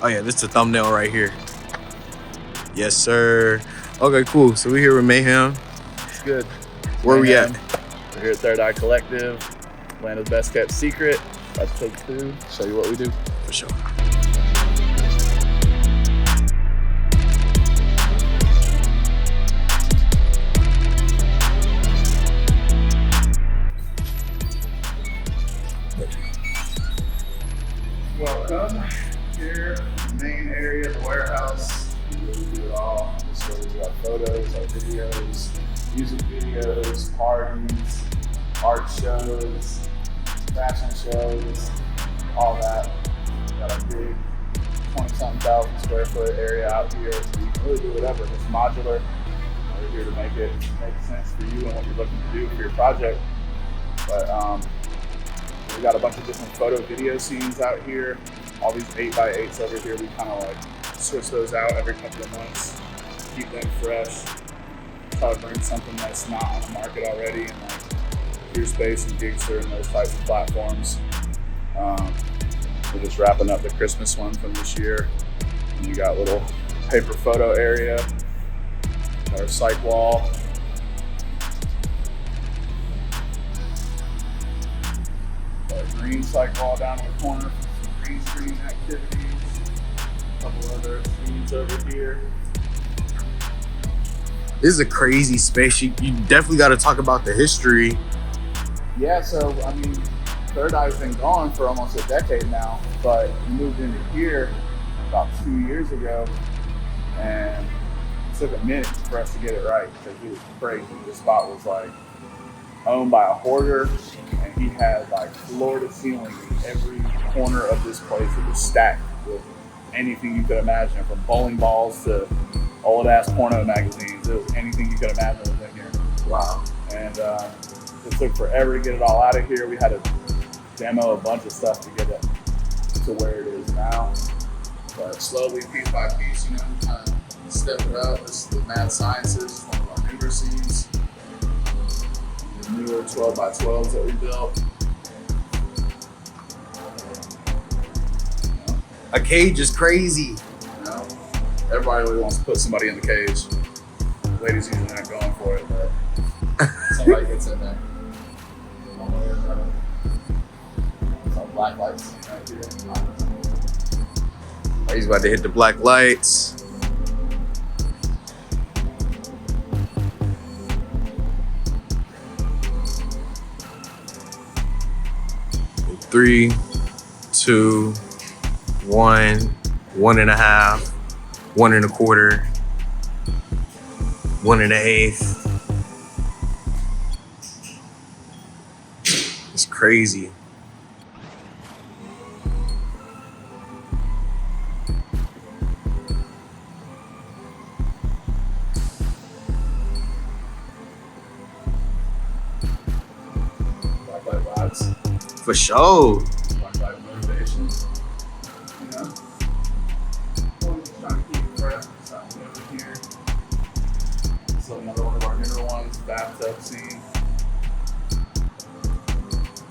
Oh yeah, this is the thumbnail right here. Yes, sir. Okay, cool. So we're here with Mayhem. It's good. Where we at? We're here at Third Eye Collective, land of the best kept secret. About to take you through, show you what we do. For sure. Welcome here, the main area of the warehouse. We really do it all. This is where we do our photos, our videos, music videos, parties, art shows, fashion shows, all that. Got a big 20-something thousand square foot area out here. So you can really do whatever. It's modular. We're here to make sense for you and what you're looking to do for your project. But we got a bunch of different photo video scenes out here. All these 8x8s over here, we kind of like switch those out every couple of months, keep them fresh, try to bring something that's not on the market already, and like Gearspace and Gigster and those types of platforms. We're just wrapping up the Christmas one from this year. And you got a little paper photo area, got our psych wall. Green psych wall down in the corner for some green screen activities. A couple other screens over here. This is a crazy space. You definitely got to talk about the history. Yeah, so I mean, Third Eye's been gone for almost a decade now, but we moved into here about 2 years ago, and it took a minute for us to get it right because it was crazy. This spot was like owned by a hoarder, and he had like floor to ceiling in every corner of this place. It was stacked with anything you could imagine, from bowling balls to old ass porno magazines. It was anything you could imagine was in here. Wow. And it took forever to get it all out of here. We had to demo a bunch of stuff to get it to where it is now. But slowly, piece by piece, you know, kind of step it up. This is the Mad Sciences, one of our newer scenes. The newer 12x12s that we built. A cage is crazy. You know, everybody really wants to put somebody in the cage. Ladies usually not going for it, but somebody gets in there. Some black lights right here. Oh, he's about to hit the black lights. Three, two, 1, 1.5, 1.25, 1.125. It's crazy. Black light vibes. For sure. Black light motivation. You know? Always trying to keep it fresh. Something over here. So another one of our newer ones, bathtub scene.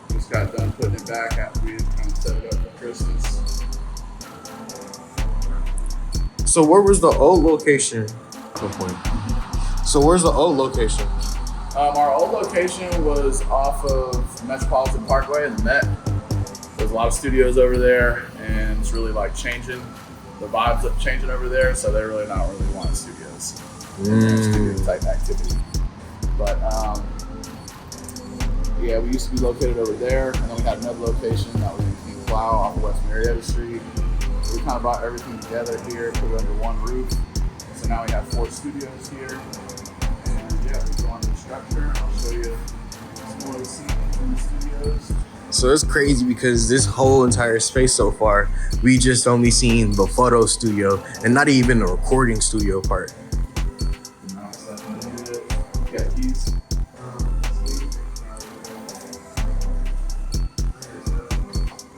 Just got done putting it back after we kind of set it up for Christmas. So where was the old location? Good point. So where's the old location? Our old location was off of Metropolitan Parkway in the Met. There's a lot of studios over there, and it's really like changing. The vibes are changing over there, so they're really not really wanting studios. Studio type activity. But yeah, we used to be located over there, and then we had another location that was in King Plow off of West Marietta Street. So we kind of brought everything together here, put it under one roof. So now we have 4 studios here. And yeah, we go on to the structure, and I'll show you some more of the scenes in the studios. So it's crazy because this whole entire space so far, we just only seen the photo studio and not even the recording studio part. No, it's definitely good. Got keys.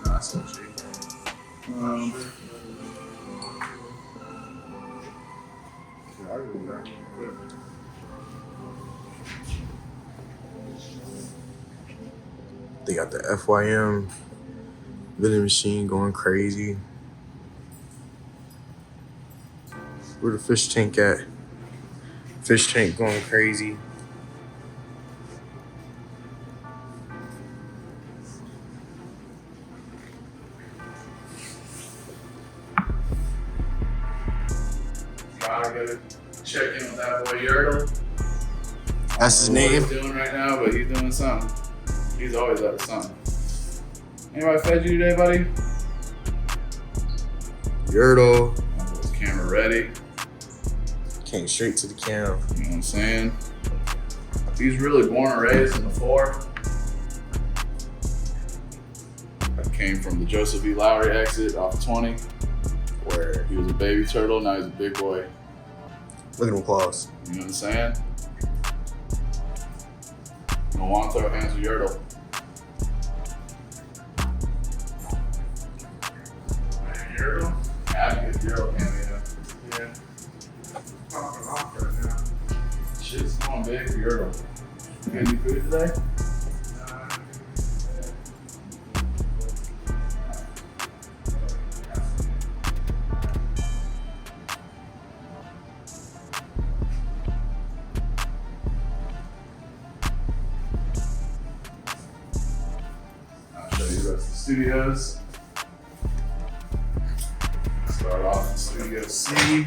No, that's OG. They got the FYM vending machine going crazy. Where the fish tank at? Fish tank going crazy. Gotta go check in with that boy Yertle. That's his I don't know name. what he's doing right now, but he's doing something. He's always up to something. Anybody fed you today, buddy? Yertle. That boy's camera ready. Came straight to the cam. You know what I'm saying? He's really born and raised in the 4. Came from the Joseph E. Lowry exit off of 20. Where? He was a baby turtle, now he's a big boy. Look at them claws. You know what I'm saying? No want to throw hands with Yertle. Man, Yertle? Advocate Yertle cameo. Yeah. Popping off right now. Shit's going big for Yertle. You got any food today? I'll show you the rest of the studios. Start off in Studio C.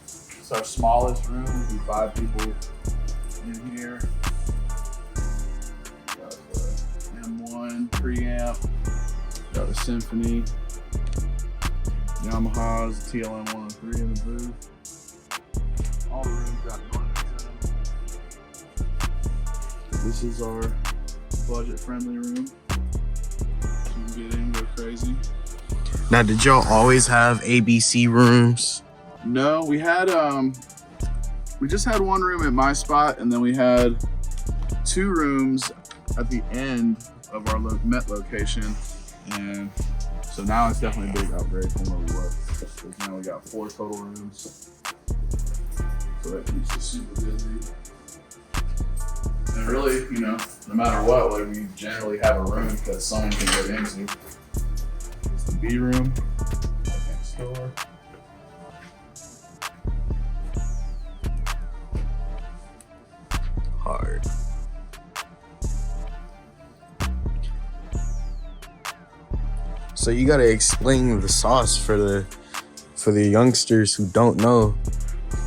It's our smallest room. We'll be 5 people in here. Got the M1 preamp. Got a Symphony. Yamaha's TLM 103 in the booth. All the rooms got noise in them. This is our budget-friendly room. So you can get in, go crazy. Now, did y'all always have ABC rooms? No, we had we just had one room at my spot, and then we had 2 rooms at the end of our Met location, and so now it's definitely a big upgrade from where we were. Because now we got 4 total rooms, so that keeps us super busy. And really, you know, no matter what, like we generally have a room that someone can get into. It's the B room, right next door. Hard. So you gotta explain the sauce for the youngsters who don't know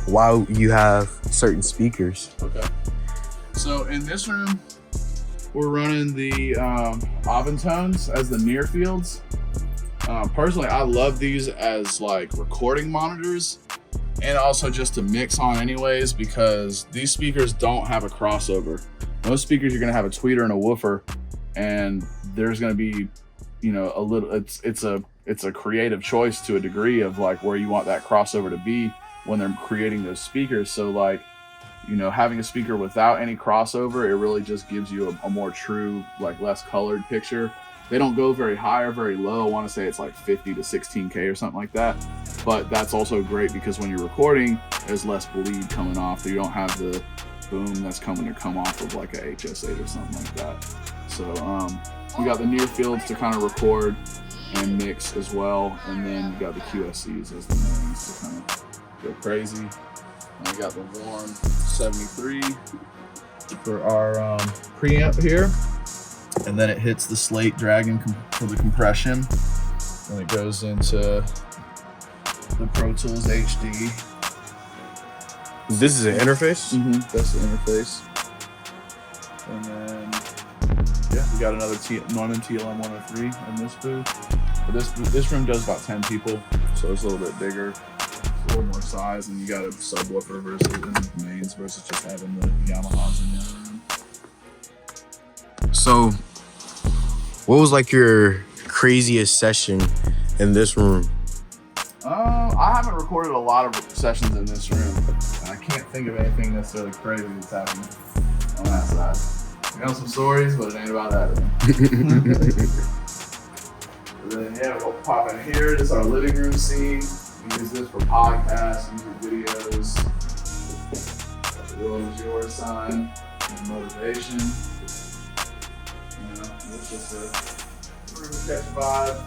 why you have certain speakers. Okay. So in this room, we're running the Aventones as the near fields. Personally, I love these as like recording monitors and also just to mix on anyways, because these speakers don't have a crossover. Most speakers, you're gonna have a tweeter and a woofer, and there's gonna be, you know, a little, it's a creative choice to a degree of like where you want that crossover to be when they're creating those speakers. So like, you know, having a speaker without any crossover, it really just gives you a more true, like less colored picture. They don't go very high or very low. I want to say it's like 50 to 16K or something like that. But that's also great because when you're recording, there's less bleed coming off. You don't have the boom that's coming to come off of like a HS8 or something like that. So we got the near fields to kind of record and mix as well. And then you got the QSCs as the mains to kind of go crazy. And we got the Warm 73 for our preamp here. And then it hits the Slate Dragon for the compression. And it goes into the Pro Tools HD. This is an interface? Mm-hmm. That's the interface. And then, yeah, we got another Neumann TLM 103 in this booth. But this room does about 10 people, so it's a little bit bigger. It's a little more size, and you got a subwoofer versus mains versus just having the Yamahas in the other room. So, what was like your craziest session in this room? I haven't recorded a lot of sessions in this room, and I can't think of anything necessarily crazy that's happened on that side. We got some stories, but it ain't about that. And then, yeah, we'll pop in here. This is our living room scene. We use this for podcasts, music videos. Got the world is yours sign, and motivation. You know, it's just a room catch vibe,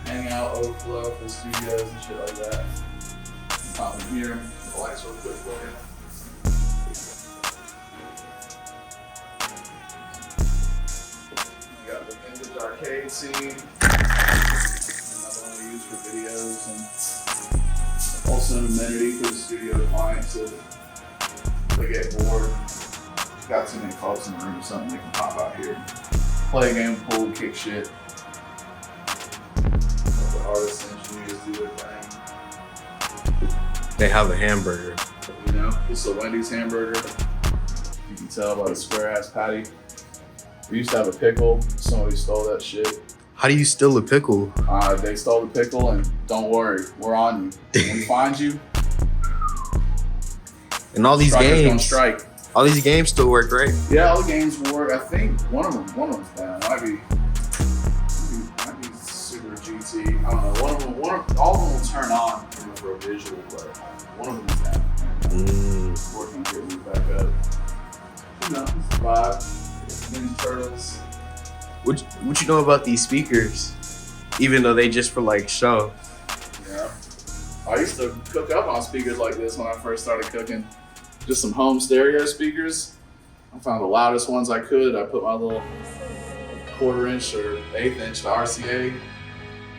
hang out, overflow for the studios and shit like that. Pop in here. The lights real quick for you. You got the vintage arcade scene. Another one we use for videos, and also an amenity for the studio clients if they get bored. Got too many folks in the room or something, they can pop out here, play a game, pool, kick shit. Let the artists and engineers do their thing. They have a hamburger. You know, this is a Wendy's hamburger. You can tell by the square ass patty. We used to have a pickle. Somebody stole that shit. How do you steal a pickle? They stole the pickle, and don't worry, we're on you. When we find you, And all these strikers gonna games, strike. all these games still work, right? Yeah, all the games work. I think one of them's down. Might be Super GT. I don't know. All of them will turn on for a visual, but one of them is down. Working on getting it back up. You know, it's the vibe. Ninja Turtles. What you know about these speakers? Even though they just for like show. Yeah. I used to cook up on speakers like this when I first started cooking. Just some home stereo speakers. I found the loudest ones I could. I put my little 1/4 inch or 1/8 inch RCA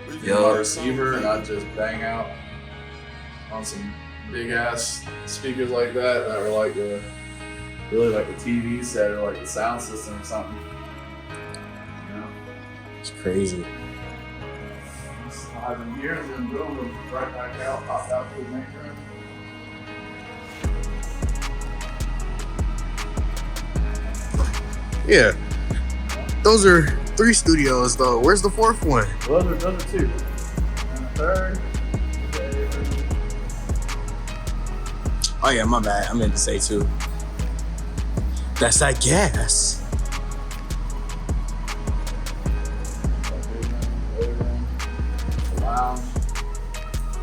in my receiver, and I just bang out on some big ass speakers like that were like really like the TV set or like the sound system or something. You know? It's crazy. Just live in here and then boom, right back out, pop out to the main room. Yeah. Those are 3 studios though. Where's the 4th one? Well, those are 2. And the 3rd. Oh yeah, my bad. I meant to say 2. That's that gas. The lounge.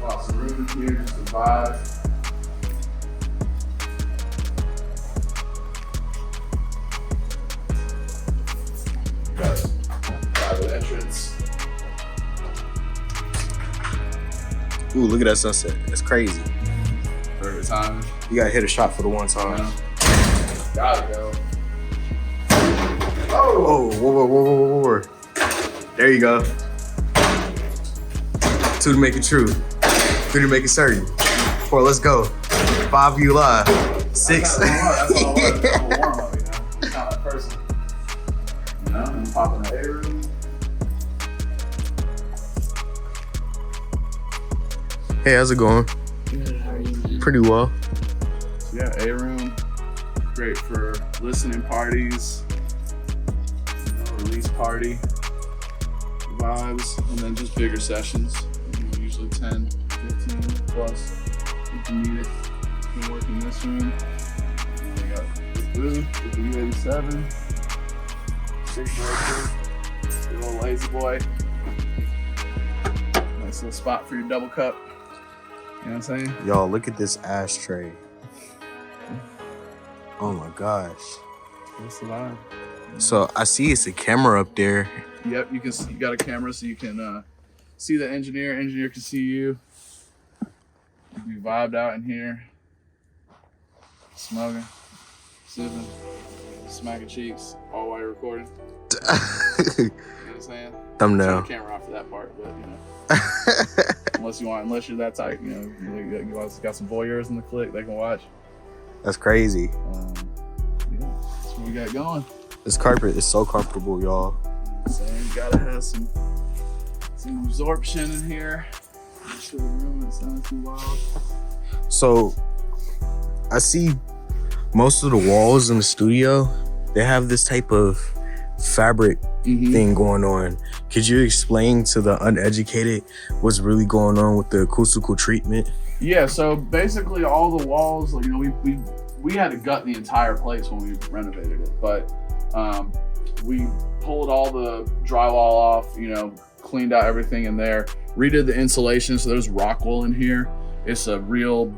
Lots of room in here to survive. Got a private entrance. Ooh, look at that sunset. That's crazy. Perfect time. You gotta hit a shot for the one time. Yeah. Gotta go. Oh, whoa. There you go. 2 to make it true. 3 to make it certain. 4, let's go. 5, you live. 6. That's all it was. That's a warm up, you know. It's not that person. You know, and pop in the A room. Hey, how's it going? Pretty well. So yeah, A room. Great for listening parties, you know, release party vibes, and then just bigger sessions. You know, usually 10, 15 plus. You can need it. You can work in this room. And we got the booth with the U87. Big breaker. Your little lazy boy. Nice little spot for your double cup. You know what I'm saying? Y'all, look at this ashtray. Oh my gosh. That's the vibe. So I see it's a camera up there. Yep, you can see, you got a camera so you can see the engineer. Engineer can see you. We vibed out in here. Smoking, sipping, smacking cheeks, all while you're recording. You know what I'm saying? Thumbnail. Turn the camera off for that part, but you know. unless you're that type, you know, you got some voyeurs in the clique they can watch. That's crazy. Yeah, that's what we got going. This carpet is so comfortable, y'all. So you gotta have some absorption in here. Make sure the room is not too wild. So I see most of the walls in the studio, they have this type of fabric thing going on. Could you explain to the uneducated what's really going on with the acoustical treatment? Yeah, so basically all the walls, like, you know, we had to gut the entire place when we renovated it, but we pulled all the drywall off, you know, cleaned out everything in there, redid the insulation, so there's rock wool in here. It's a real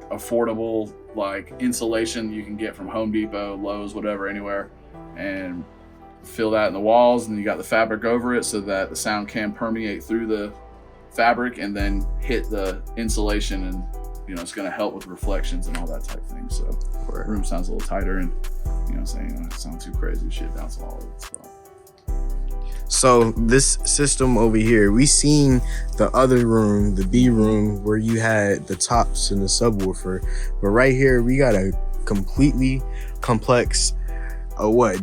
affordable like insulation you can get from Home Depot, Lowe's, whatever, anywhere, and fill that in the walls, and you got the fabric over it so that the sound can permeate through the fabric and then hit the insulation and, it's going to help with reflections and all that type of thing. So the room sounds a little tighter, and it sounds too crazy. Shit bounce all over the spot. So this system over here, we seen the other room, the B room, where you had the tops and the subwoofer, but right here we got a completely complex,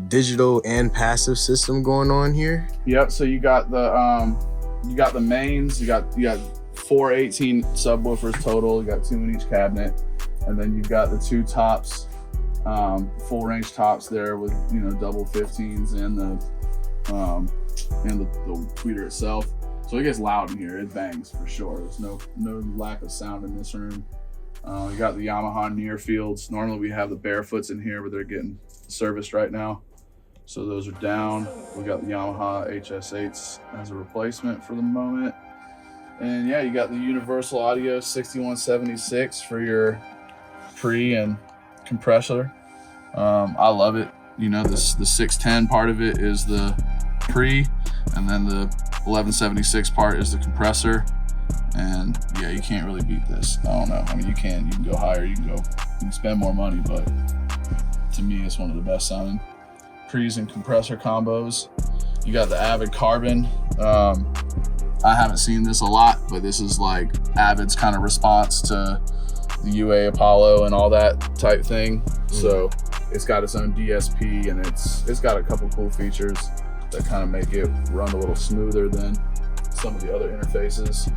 digital and passive system going on here. Yep. So you got the mains, you got 418 subwoofers total. You got 2 in each cabinet, and then you've got the 2 tops, full range tops there with double 15s and the tweeter itself. So it gets loud in here. It bangs for sure. There's no lack of sound in this room. You got the Yamaha near fields. Normally we have the Barefoots in here, but they're getting serviced right now, so those are down. We got the Yamaha HS8s as a replacement for the moment. And yeah, you got the Universal Audio 6176 for your pre and compressor. I love it. The 610 part of it is the pre, and then the 1176 part is the compressor. And yeah, you can't really beat this. I don't know. I mean, you can go higher, you can spend more money, but to me, it's one of the best sounding pre's and compressor combos. You got the Avid Carbon. I haven't seen this a lot, but this is like Avid's kind of response to the UA Apollo and all that type thing. So it's got its own DSP, and it's got a couple cool features that kind of make it run a little smoother than some of the other interfaces.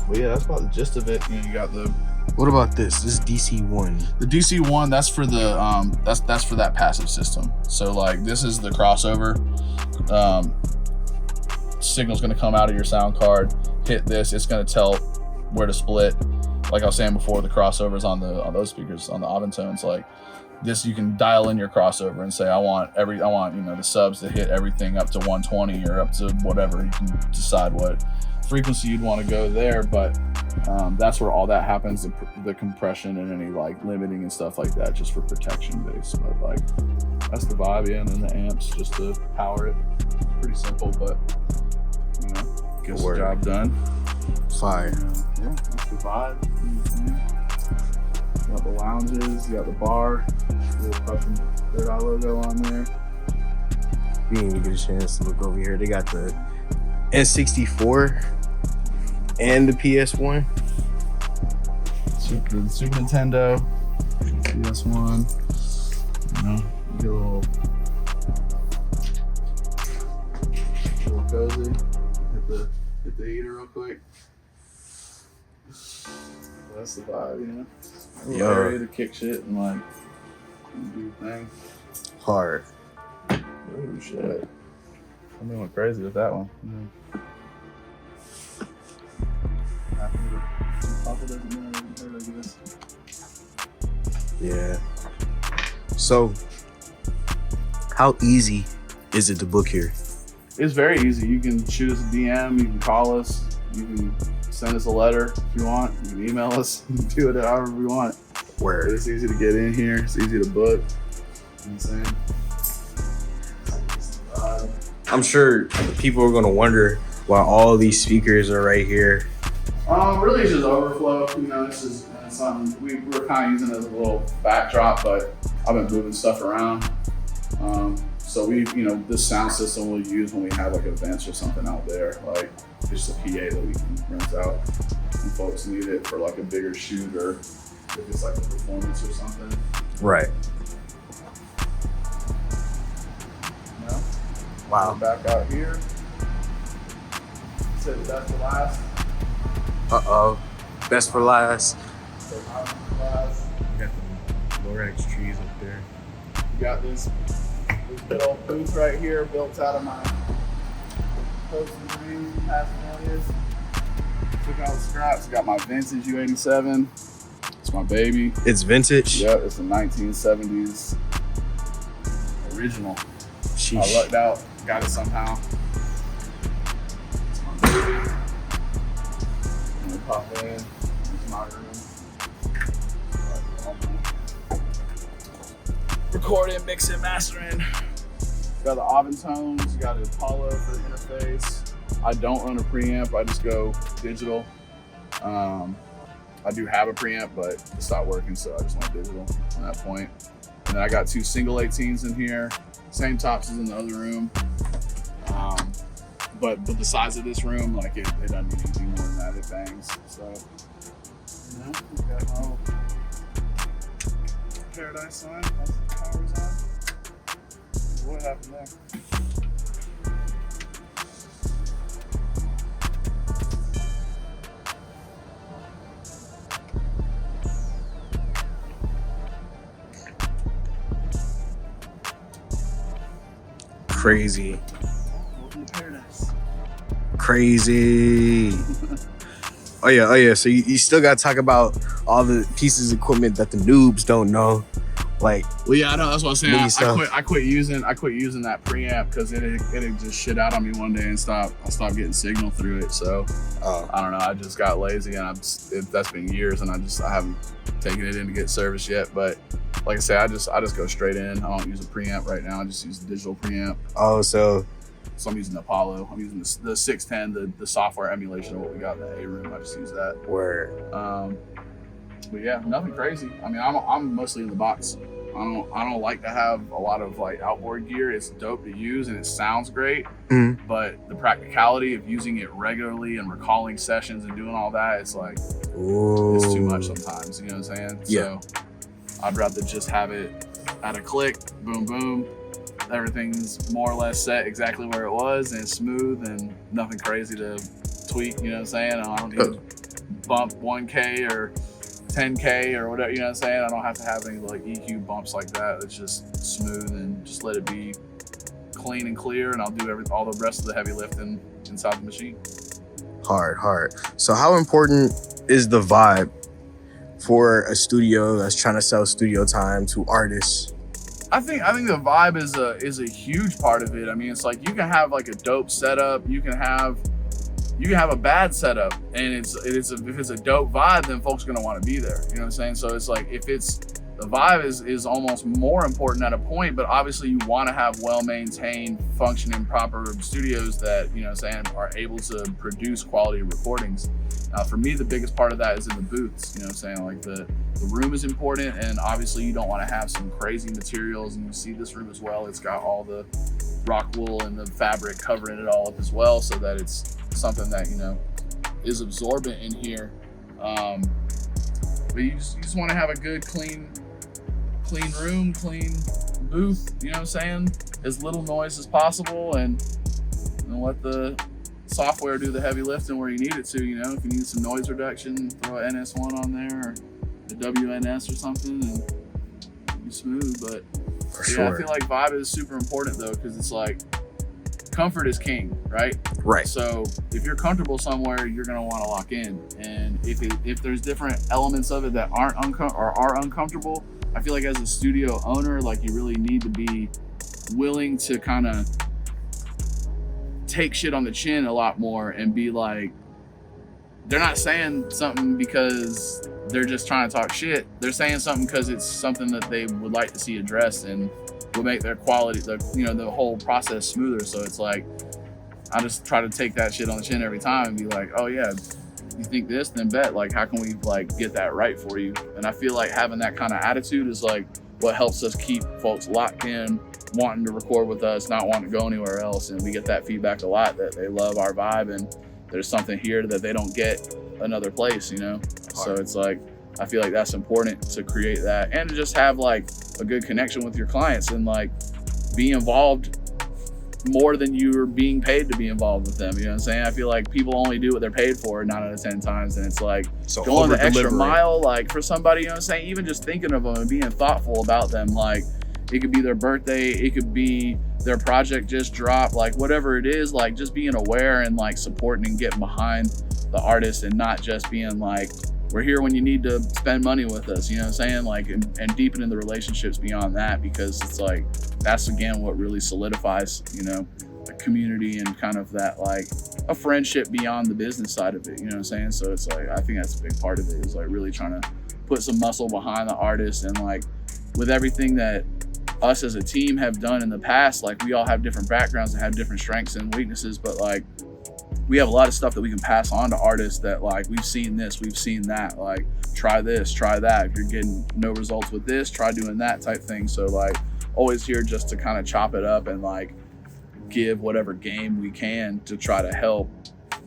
But yeah, that's about the gist of it. You got the. What about this? This DC1. The DC1, that's for the that's for that passive system. So like this is the crossover. Signal's gonna come out of your sound card, hit this, it's gonna tell where to split. Like I was saying before, the crossovers on those speakers, on the Aventones, like this, you can dial in your crossover and say, I want the subs to hit everything up to 120 or up to whatever. You can decide what frequency you'd want to go there, but that's where all that happens, the compression and any like limiting and stuff like that, just for protection base. But like that's the vibe, yeah, and then the amps just to power it. Pretty simple, but gets the job done. Fire. Yeah, that's the vibe. You got the lounges, you got the bar, little fucking Third Eye logo on there. We didn't even get a chance to look over here. They got the N64 and the PS1. Super Nintendo, PS1. Get a little cozy. Hit the heater real quick. That's the vibe, Yeah. Area to kick shit and like do your thing. Hard. Oh shit! I went crazy with that one. Yeah. So, how easy is it to book here? It's very easy. You can shoot us a DM, you can call us, you can send us a letter if you want, you can email us, you can do it however we want. Word. It's easy to get in here, it's easy to book. You know what I'm saying? I'm sure people are gonna wonder why all these speakers are right here. Really it's just overflow. This is something we're kind of using as a little backdrop, but I've been moving stuff around. So we, this sound system we'll use when we have like events or something out there. Like it's just a PA that we can rent out when folks need it for like a bigger shoot, or if it's like a performance or something. Right. Wow. Back out here. Said that's the last. Best for last. So last for last. You got the Lorex trees up there. You got this good old booth right here built out of my post and green Passamelias. Took out the scraps. Got my vintage U87. It's my baby. It's vintage? Yep, it's a 1970s original. Sheesh. I lucked out, got it somehow. It's my baby. I'm gonna pop in. It's my room. Recording, mixing, mastering. Got the Aventones, you got an Apollo for the interface. I don't run a preamp, I just go digital. I I do have a preamp, but it stopped working, so I just went digital at that point. And then I got 2 single 18s in here, same tops as in the other room. But the size of this room, like it doesn't need anything more than that. It bangs. So, you know, we got my little paradise sign. That's the power's on. What happened there? Crazy. Welcome to paradise. Crazy. Oh yeah. So you still gotta talk about all the pieces of equipment that the noobs don't know. Like, well, yeah, I know. That's what I'm saying. Maybe I quit using that preamp because it just shit out on me one day and I stopped getting signal through it. So I don't know. I just got lazy and that's been years and I haven't taken it in to get service yet. But like I said, I just go straight in. I don't use a preamp right now. I just use the digital preamp. oh, so So I'm using the Apollo. I'm using the 610, the software emulation of what we got in the A room. I just use that. word. But yeah, nothing crazy. I mean, I'm mostly in the box. I don't like to have a lot of like outboard gear. It's dope to use and it sounds great, but the practicality of using it regularly and recalling sessions and doing all that, it's like it's too much sometimes. You know what I'm saying? Yeah. So I'd rather just have it at a click, boom, boom. Everything's more or less set exactly where it was and it's smooth and nothing crazy to tweak. You know what I'm saying? I don't need to bump 1K or 10K or whatever, you know what I'm saying? I don't have to have any like EQ bumps like that. It's just smooth and just let it be clean and clear, and I'll do all the rest of the heavy lifting inside the machine. Hard. So how important is the vibe for a studio that's trying to sell studio time to artists? I think the vibe is a huge part of it. I mean, it's like you can have like a dope setup, you can have a bad setup, and if it's a dope vibe, then folks are gonna want to be there. You know what I'm saying? So it's like the vibe is almost more important at a point, but obviously you want to have well-maintained, functioning, proper studios that, you know what I'm saying, are able to produce quality recordings. For me, the biggest part of that is in the booths. You know what I'm saying? Like the room is important, and obviously you don't want to have some crazy materials. And you see this room as well. It's got all the rock wool and the fabric covering it all up as well, so that it's something that, you know, is absorbent in here. But you just want to have a good, clean room, clean booth, you know what I'm saying? As little noise as possible, and let the software do the heavy lifting where you need it to. You know, if you need some noise reduction, throw an NS1 on there or the WNS or something and be smooth. But For yeah, sure. I feel like vibe is super important though, because it's like comfort is king, right? Right. So if you're comfortable somewhere, you're gonna want to lock in. And if there's different elements of it that are uncomfortable, I feel like as a studio owner, like you really need to be willing to kind of take shit on the chin a lot more and be like, they're not saying something because they're just trying to talk shit. They're saying something because it's something that they would like to see addressed and will make their quality, the whole process smoother. So it's like, I just try to take that shit on the chin every time and be like, oh yeah, you think this, then bet. Like, how can we like get that right for you? And I feel like having that kind of attitude is like what helps us keep folks locked in, wanting to record with us, not wanting to go anywhere else. And we get that feedback a lot, that they love our vibe and there's something here that they don't get another place, you know? So it's like, I feel like that's important to create that and to just have like a good connection with your clients and like be involved more than you're being paid to be involved with them. You know what I'm saying? I feel like people only do what they're paid for 9 out of 10 times. And it's like going the extra mile, like for somebody, you know what I'm saying? Even just thinking of them and being thoughtful about them. Like it could be their birthday, it could be their project just dropped, like whatever it is, like just being aware and like supporting and getting behind the artist and not just being like, we're here when you need to spend money with us, you know what I'm saying? Like, and deepening the relationships beyond that, because it's like, that's again what really solidifies, you know, the community and kind of that like a friendship beyond the business side of it, you know what I'm saying? So it's like, I think that's a big part of it, is like really trying to put some muscle behind the artist. And like with everything that us as a team have done in the past, like we all have different backgrounds and have different strengths and weaknesses, but like we have a lot of stuff that we can pass on to artists that like, we've seen this, we've seen that, like try this, try that. If you're getting no results with this, try doing that type thing. So like always here just to kind of chop it up and like give whatever game we can to try to help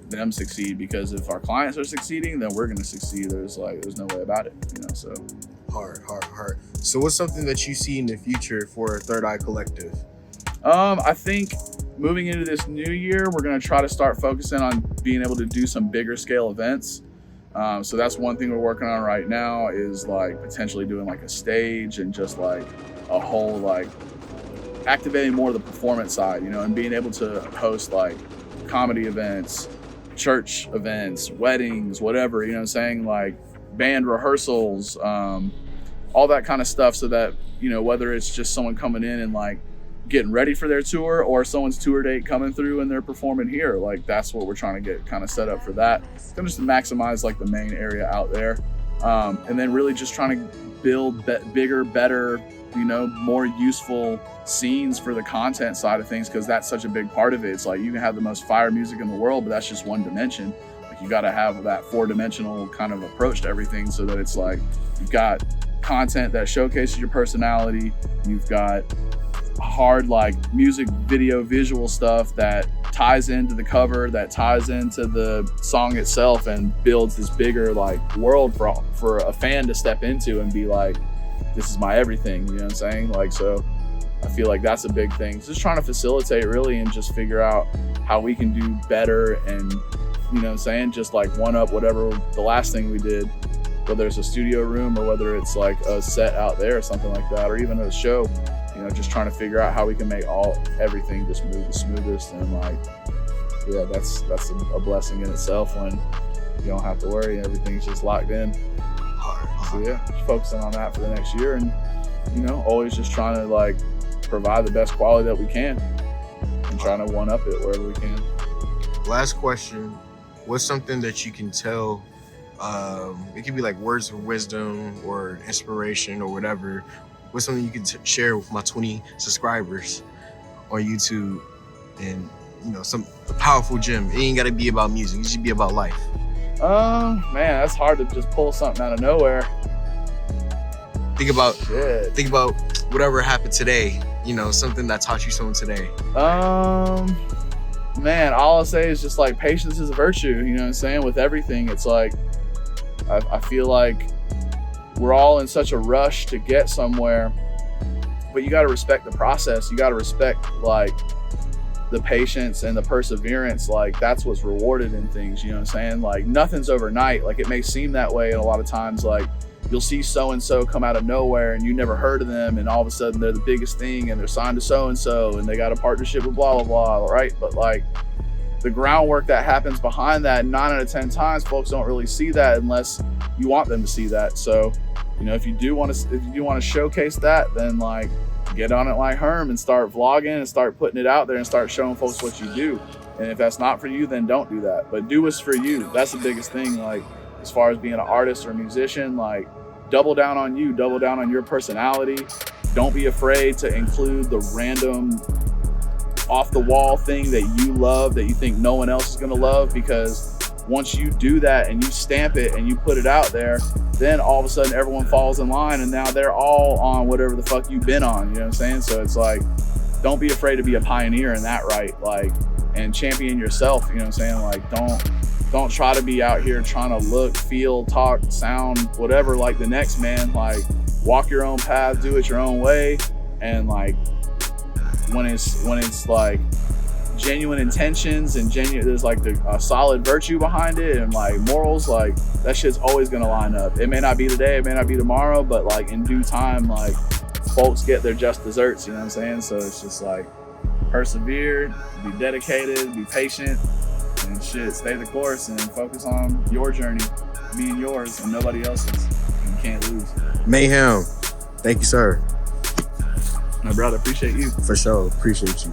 them succeed, because if our clients are succeeding, then we're going to succeed. There's no way about it, you know. So Hard. So what's something that you see in the future for Third Eye Collective? I think moving into this new year, we're going to try to start focusing on being able to do some bigger scale events. So that's one thing we're working on right now, is like potentially doing like a stage and just like a whole like activating more of the performance side, you know, and being able to host like comedy events, church events, weddings, whatever, you know what I'm saying, like band rehearsals, all that kind of stuff, so that, you know, whether it's just someone coming in and like getting ready for their tour, or someone's tour date coming through and they're performing here, like that's what we're trying to get kind of set up for that. So just to maximize like the main area out there, and then really just trying to build bigger, better, you know, more useful scenes for the content side of things, because that's such a big part of it. It's like you can have the most fire music in the world, but that's just one dimension. Like you got to have that 4-dimensional kind of approach to everything, so that it's like you've got content that showcases your personality, you've got hard like music video visual stuff that ties into the cover, that ties into the song itself, and builds this bigger like world for a fan to step into and be like, this is my everything, you know what I'm saying? Like, so I feel like that's a big thing. Just trying to facilitate really, and just figure out how we can do better, and, you know what I'm saying, just like one up whatever the last thing we did, whether it's a studio room or whether it's like a set out there or something like that, or even a show, you know, just trying to figure out how we can make everything just move the smoothest. And like, yeah, that's a blessing in itself when you don't have to worry, everything's just locked in. So yeah, just focusing on that for the next year, and, you know, always just trying to like provide the best quality that we can, and trying to one up it wherever we can. Last question, what's something that you can tell, it could be like words of wisdom or inspiration or whatever, what's something you can share with my 20 subscribers on YouTube, and, you know, a powerful gem. It ain't gotta be about music, it should be about life. Man, that's hard to just pull something out of nowhere. Think about whatever happened today, you know, something that taught you something today. Man, all I'll say is just like patience is a virtue, you know what I'm saying? With everything, it's like, I feel like we're all in such a rush to get somewhere, but you got to respect the process. You got to respect like the patience and the perseverance. Like that's what's rewarded in things, you know what I'm saying? Like nothing's overnight. Like it may seem that way, and a lot of times like you'll see so-and-so come out of nowhere and you never heard of them, and all of a sudden they're the biggest thing, and they're signed to so-and-so, and they got a partnership with blah, blah, blah, right? But like the groundwork that happens behind that, 9 out of 10 times, folks don't really see that unless you want them to see that. So, you know, if you do want to showcase that, then like get on it like Herm and start vlogging and start putting it out there and start showing folks what you do. And if that's not for you, then don't do that. But do what's for you. That's the biggest thing. Like as far as being an artist or a musician, like double down on you, double down on your personality. Don't be afraid to include the random off the wall thing that you love, that you think no one else is gonna love, because once you do that and you stamp it and you put it out there, then all of a sudden everyone falls in line, and now they're all on whatever the fuck you've been on, you know what I'm saying? So it's like, don't be afraid to be a pioneer in that, right? Like, and champion yourself, you know what I'm saying? Like, don't try to be out here trying to look, feel, talk, sound, whatever, like the next man. Like, walk your own path, do it your own way, and like, when it's like genuine intentions and there's like a solid virtue behind it and like morals, like that shit's always gonna line up. It may not be today, it may not be tomorrow, but like in due time, like folks get their just desserts, you know what I'm saying? So it's just like persevere, be dedicated, be patient, and shit, stay the course and focus on your journey being yours and nobody else's. You can't lose. Mayhem, thank you, sir. My brother, appreciate you. For sure, appreciate you.